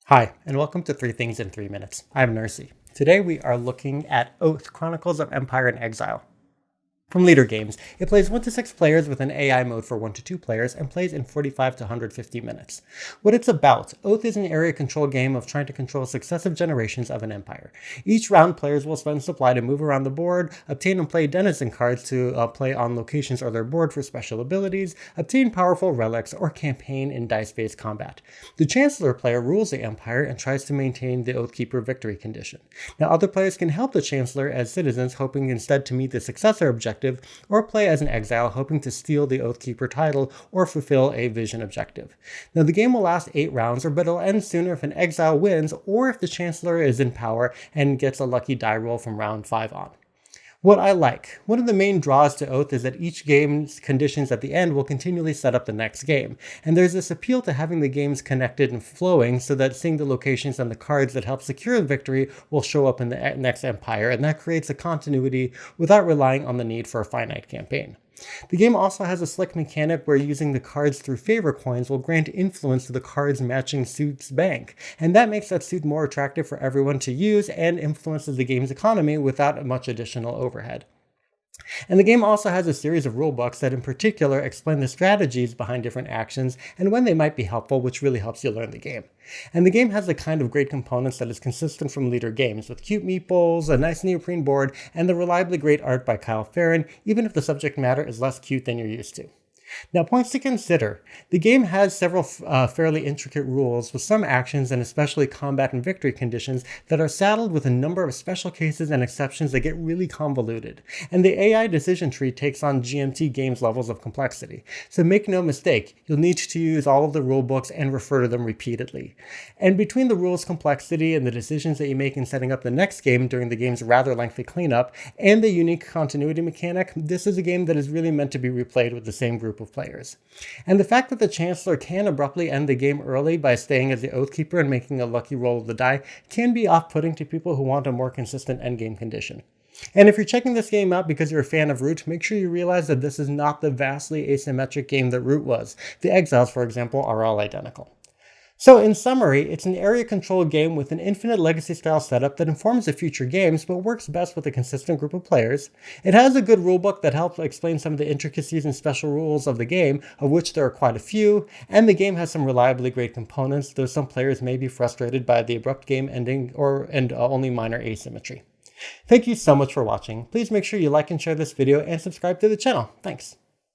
Hi, and welcome to 3 Things in 3 Minutes. I'm Nersi. Today we are looking at Oath, Chronicles of Empire in Exile. From Leader Games, it plays 1 to 6 players with an AI mode for 1 to 2 players and plays in 45 to 150 minutes. What it's about, Oath is an area control game of trying to control successive generations of an empire. Each round, players will spend supply to move around the board, obtain and play denizen cards to play on locations or their board for special abilities, obtain powerful relics, or campaign in dice-based combat. The Chancellor player rules the empire and tries to maintain the Oathkeeper victory condition. Now, other players can help the Chancellor as citizens, hoping instead to meet the successor objective, or play as an exile hoping to steal the Oathkeeper title or fulfill a vision objective. Now the game will last 8 rounds, but it'll end sooner if an exile wins or if the Chancellor is in power and gets a lucky die roll from round 5 on. What I like, one of the main draws to Oath is that each game's conditions at the end will continually set up the next game, and there's this appeal to having the games connected and flowing so that seeing the locations and the cards that help secure the victory will show up in the next empire, and that creates a continuity without relying on the need for a finite campaign. The game also has a slick mechanic where using the cards through favor coins will grant influence to the card's matching suit's bank, and that makes that suit more attractive for everyone to use and influences the game's economy without much additional overhead. And the game also has a series of rulebooks that in particular explain the strategies behind different actions and when they might be helpful, which really helps you learn the game. And the game has the kind of great components that is consistent from Leader Games, with cute meeples, a nice neoprene board, and the reliably great art by Kyle Farron, even if the subject matter is less cute than you're used to. Now, points to consider. The game has several fairly intricate rules with some actions and especially combat and victory conditions that are saddled with a number of special cases and exceptions that get really convoluted. And the AI decision tree takes on GMT games levels of complexity. So make no mistake, you'll need to use all of the rule books and refer to them repeatedly. And between the rules complexity and the decisions that you make in setting up the next game during the game's rather lengthy cleanup and the unique continuity mechanic, this is a game that is really meant to be replayed with the same group of players. And the fact that the Chancellor can abruptly end the game early by staying as the Oathkeeper and making a lucky roll of the die can be off-putting to people who want a more consistent endgame condition. And if you're checking this game out because you're a fan of Root, make sure you realize that this is not the vastly asymmetric game that Root was. The Exiles, for example, are all identical. So in summary, it's an area-controlled game with an infinite legacy-style setup that informs the future games, but works best with a consistent group of players. It has a good rulebook that helps explain some of the intricacies and special rules of the game, of which there are quite a few, and the game has some reliably great components, though some players may be frustrated by the abrupt game ending and only minor asymmetry. Thank you so much for watching. Please make sure you like and share this video and subscribe to the channel. Thanks.